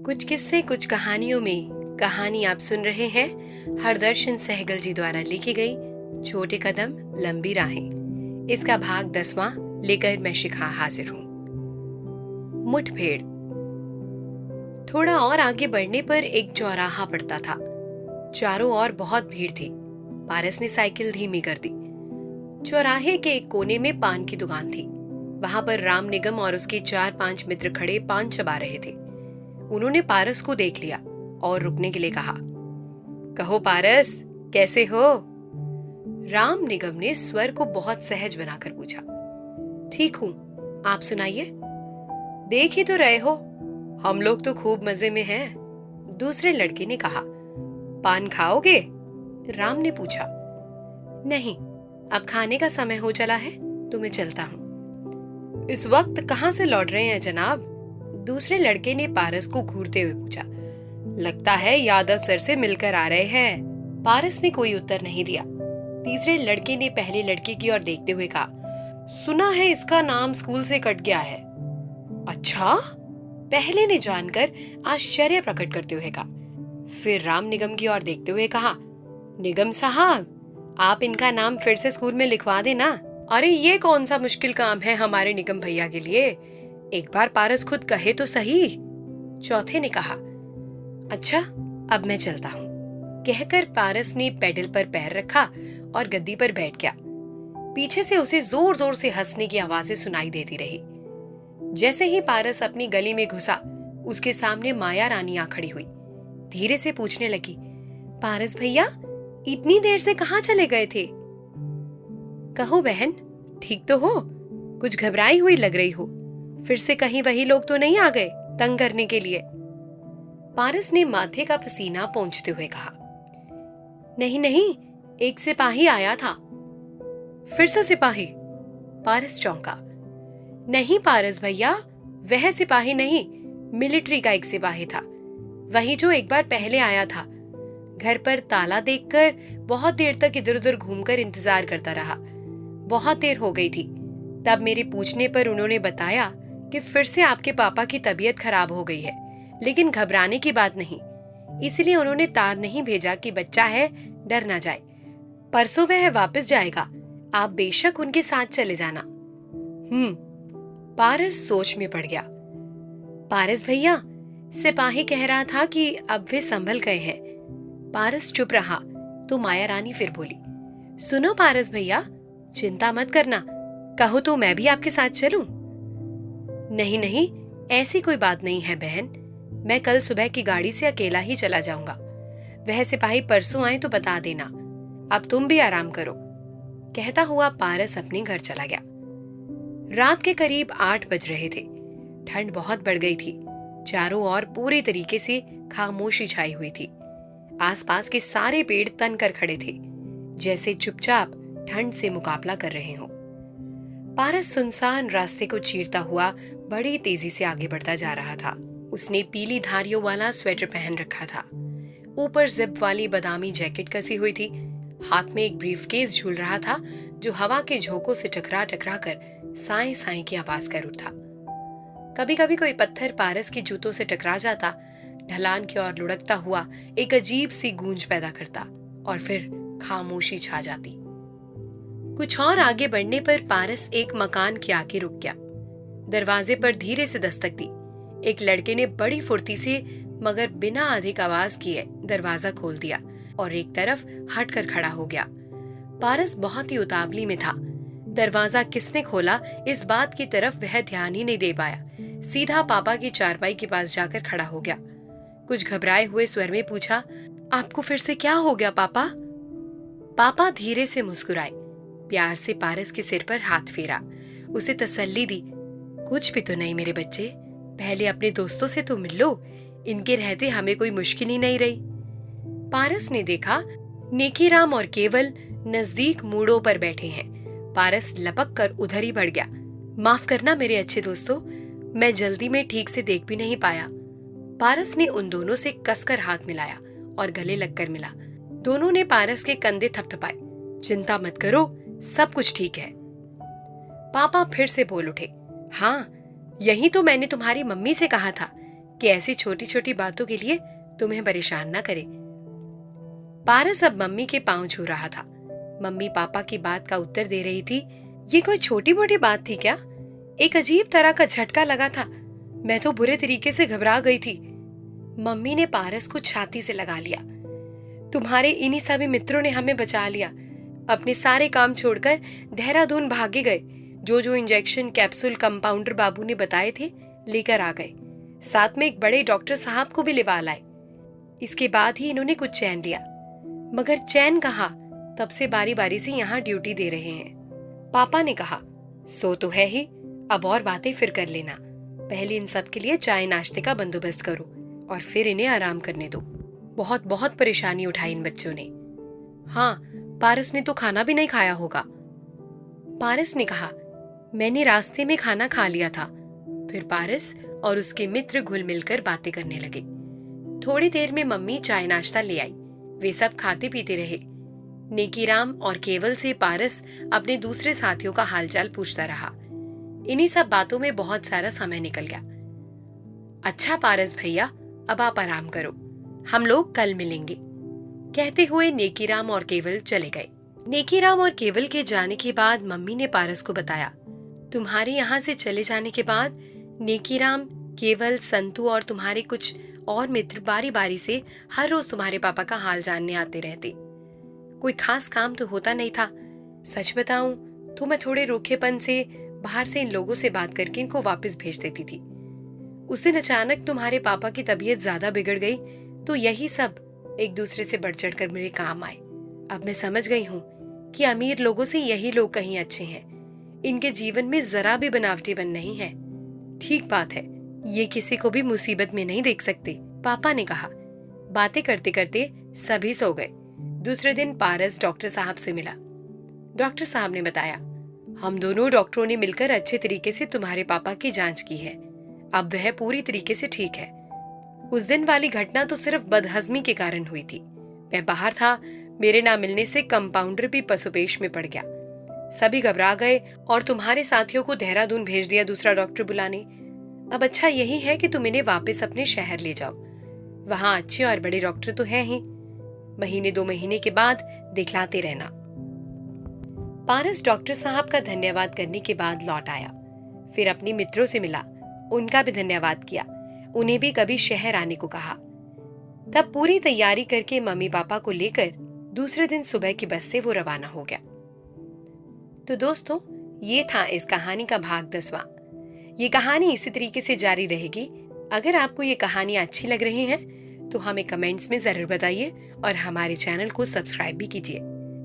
कुछ किस्से कुछ कहानियों में कहानी आप सुन रहे हैं हरदर्शन सहगल जी द्वारा लिखी गई छोटे कदम लंबी राहें। इसका भाग 10वां लेकर मैं शिखा हाजिर हूं। मुठभेड़। थोड़ा और आगे बढ़ने पर एक चौराहा पड़ता था। चारों ओर बहुत भीड़ थी। पारस ने साइकिल धीमी कर दी। चौराहे के एक कोने में पान की दुकान थी। वहां पर राम निगम और उसके 4-5 मित्र खड़े पान चबा रहे थे। उन्होंने पारस को देख लिया और रुकने के लिए कहा, कहो पारस, कैसे हो? राम निगम ने स्वर को बहुत सहज बनाकर पूछा। ठीक हूं, आप सुनाइए। देख ही तो रहे हो, हम लोग तो खूब मजे में हैं। दूसरे लड़के ने कहा। पान खाओगे? राम ने पूछा। नहीं, अब खाने का समय हो चला है, तो मैं चलता हूं। इस वक्त कहां से लौट रहे हैं जनाब? दूसरे लड़के ने पारस को घूरते हुए पूछा। लगता है यादव सर से मिलकर आ रहे हैं। पारस ने कोई उत्तर नहीं दिया। तीसरे लड़के ने पहले लड़के की ओर देखते हुए कहा, सुना है इसका नाम स्कूल से कट गया है। अच्छा? पहले ने जानकर आश्चर्य प्रकट करते हुए कहा। फिर राम निगम की ओर देखते हुए कहा, निगम साहब, आप इनका नाम फिर से स्कूल में लिखवा देना। अरे ये कौन सा मुश्किल काम है हमारे निगम भैया के लिए, एक बार पारस खुद कहे तो सही। चौथे ने कहा। अच्छा, अब मैं चलता हूं। कहकर पारस ने पेडल पर पैर रखा और गद्दी पर बैठ गया। पीछे से उसे जोर जोर से हंसने की आवाजें सुनाई देती रही। जैसे ही पारस अपनी गली में घुसा, उसके सामने माया रानी आ खड़ी हुई। धीरे से पूछने लगी, पारस भैया, इतनी देर से कहां चले गए थे? कहो बहन, ठीक तो हो? कुछ घबराई हुई लग रही हो। फिर से कहीं वही लोग तो नहीं आ गए तंग करने के लिए? पारस ने माथे का पसीना पोंछते हुए कहा। नहीं नहीं, एक सिपाही आया था। फिर से सिपाही? पारस चौंका। नहीं पारस भैया, वह सिपाही नहीं, मिलिट्री का एक सिपाही था, वही जो एक बार पहले आया था। घर पर ताला देखकर बहुत देर तक इधर उधर घूमकर इंतजार करता रहा। बहुत देर हो गई थी। तब मेरे पूछने पर उन्होंने बताया कि फिर से आपके पापा की तबीयत खराब हो गई है, लेकिन घबराने की बात नहीं। इसलिए उन्होंने तार नहीं भेजा कि बच्चा है, डर ना जाए। परसों वह वापस जाएगा, आप बेशक उनके साथ चले जाना। पारस सोच में पड़ गया। पारस भैया, सिपाही कह रहा था कि अब वे संभल गए हैं। पारस चुप रहा तो माया रानी फिर बोली, सुनो पारस भैया, चिंता मत करना, कहो तो मैं भी आपके साथ चलूं? नहीं नहीं, ऐसी कोई बात नहीं है बहन, मैं कल सुबह की गाड़ी से अकेला ही चला जाऊंगा। वह सिपाही परसों आए तो बता देना। अब तुम भी आराम करो। कहता हुआ पारस अपने घर चला गया। रात के करीब 8 बज रहे थे। ठंड बहुत बढ़ गई थी। चारों ओर पूरी तरीके से खामोशी छाई हुई थी। आसपास के सारे पेड़ तन कर खड़े थे, जैसे चुपचाप ठंड से मुकाबला कर रहे हों। पारस सुनसान रास्ते को चीरता हुआ बड़ी तेजी से आगे बढ़ता जा रहा था। उसने पीली धारियों वाला स्वेटर पहन रखा था। ऊपर जिप वाली बादामी जैकेट कसी हुई थी। हाथ में एक ब्रीफकेस झूल रहा था, जो हवा के झोंकों से टकरा टकरा कर साए साए की आवाज कर उठता। कभी कभी कोई पत्थर पारस के जूतों से टकरा जाता, ढलान की ओर लुढ़कता हुआ एक अजीब सी गूंज पैदा करता, और फिर खामोशी छा जाती। कुछ और आगे बढ़ने पर पारस एक मकान के आगे रुक गया। दरवाजे पर धीरे से दस्तक दी। एक लड़के ने बड़ी फुर्ती से मगर बिना अधिक आवाज किए दरवाजा खोल दिया और एक तरफ हटकर खड़ा हो गया। पारस बहुत ही उतावली में था। दरवाजा किसने खोला इस बात की तरफ वह ध्यान ही नहीं दे पाया। सीधा पापा की चारपाई के पास जाकर खड़ा हो गया। कुछ घबराए हुए स्वर में पूछा, आपको फिर से क्या हो गया पापा? पापा धीरे से मुस्कुराए, प्यार से पारस के सिर पर हाथ फेरा, उसे तसल्ली दी। कुछ भी तो नहीं मेरे बच्चे, पहले अपने दोस्तों से तो मिल लो, इनके रहते हमें कोई मुश्किल ही नहीं रही। पारस ने देखा नेकीराम और केवल नजदीक मूड़ों पर बैठे हैं। पारस लपक कर उधर ही बढ़ गया। माफ करना मेरे अच्छे दोस्तों, मैं जल्दी में ठीक से देख भी नहीं पाया। पारस ने उन दोनों से कसकर हाथ मिलाया और गले लगकर मिला। दोनों ने पारस के कंधे थपथपाए। चिंता मत करो, सब कुछ ठीक है। पापा फिर से बोल उठे, हाँ, यही तो मैंने तुम्हारी मम्मी से कहा था कि ऐसी छोटी छोटी बातों के लिए तुम्हें परेशान ना करे। पारस अब मम्मी के पांव छू रहा था। मम्मी पापा की बात का उत्तर दे रही थी। ये कोई छोटी मोटी बात थी क्या? एक अजीब तरह का झटका लगा था। मैं तो बुरे तरीके से घबरा गई थी। मम्मी ने पारस को छाती से लगा लिया। तुम्हारे इन्हीं सभी मित्रों ने हमें बचा लिया। अपने सारे काम छोड़कर देहरादून भागे गए। जो जो इंजेक्शन कैप्सूल कंपाउंडर बाबू ने बताए थे लेकर आ गए। साथ में एक बड़े डॉक्टर साहब को भी लिवा लाए। इसके बाद ही इन्होंने कुछ चैन लिया, मगर चैन कहाँ, तब से बारी बारी से यहाँ ड्यूटी दे रहे हैं। पापा ने कहा, सो तो है ही, अब और बातें फिर कर लेना। पहले इन सब के लिए चाय नाश्ते का बंदोबस्त करो और फिर इन्हें आराम करने दो। बहुत बहुत परेशानी उठाई इन बच्चों ने। हाँ, पारस ने तो खाना भी नहीं खाया होगा। पारस ने कहा, मैंने रास्ते में खाना खा लिया था। फिर पारस और उसके मित्र घुल मिलकर बातें करने लगे। थोड़ी देर में मम्मी चाय नाश्ता ले आई। वे सब खाते पीते रहे। नेकीराम और केवल से पारस अपने दूसरे साथियों का हालचाल पूछता रहा। इन्हीं सब बातों में बहुत सारा समय निकल गया। अच्छा पारस भैया, अब आप आराम करो, हम लोग कल मिलेंगे, कहते हुए नेकीराम और केवल चले गए। नेकीराम और केवल के जाने के बाद मम्मी ने पारस को बताया, तुम्हारे यहाँ से चले जाने के बाद नेकीराम, केवल, संतू और तुम्हारे कुछ और मित्र बारी बारी से हर रोज तुम्हारे पापा का हाल जानने आते रहते। कोई खास काम तो होता नहीं था। सच बताऊं तो मैं थोड़े रूखेपन से बाहर से इन लोगों से बात करके इनको वापस भेज देती थी। उस दिन अचानक तुम्हारे पापा की तबीयत ज्यादा बिगड़ गई तो यही सब एक दूसरे से बढ़ चढ़ कर मेरे काम आए। अब मैं समझ गई हूँ कि अमीर लोगों से यही लोग कहीं अच्छे हैं। इनके जीवन में जरा भी बनावटीपन नहीं है। ठीक बात है, ये किसी को भी मुसीबत में नहीं देख सकते, पापा ने कहा। बातें करते करते सभी सो गए। दूसरे दिन पारस डॉक्टर साहब से मिला। डॉक्टर साहब ने बताया, हम दोनों डॉक्टरों ने मिलकर अच्छे तरीके से तुम्हारे पापा की जांच की है। अब वह पूरी तरीके से ठीक है। उस दिन वाली घटना तो सिर्फ बदहजमी के कारण हुई थी। मैं बाहर था, मेरे ना मिलने से कंपाउंडर भी पसोपेश में पड़ गया। सभी घबरा गए और तुम्हारे साथियों को देहरादून भेज दिया दूसरा डॉक्टर बुलाने। अब अच्छा यही है कि तुम इन्हें वापस अपने शहर ले जाओ। वहां अच्छे और बड़े डॉक्टर तो हैं ही। महीने 2 महीने के बाद दिखलाते रहना। पारस डॉक्टर साहब का धन्यवाद करने के बाद लौट आया। फिर अपने मित्रों से मिला, उनका भी धन्यवाद किया। उन्हें भी कभी शहर आने को कहा। तब पूरी तैयारी करके मम्मी पापा को लेकर दूसरे दिन सुबह की बस से वो रवाना हो गया। तो दोस्तों, ये था इस कहानी का भाग 10वां। ये कहानी इसी तरीके से जारी रहेगी। अगर आपको ये कहानी अच्छी लग रही है तो हमें कमेंट्स में जरूर बताइए और हमारे चैनल को सब्सक्राइब भी कीजिए।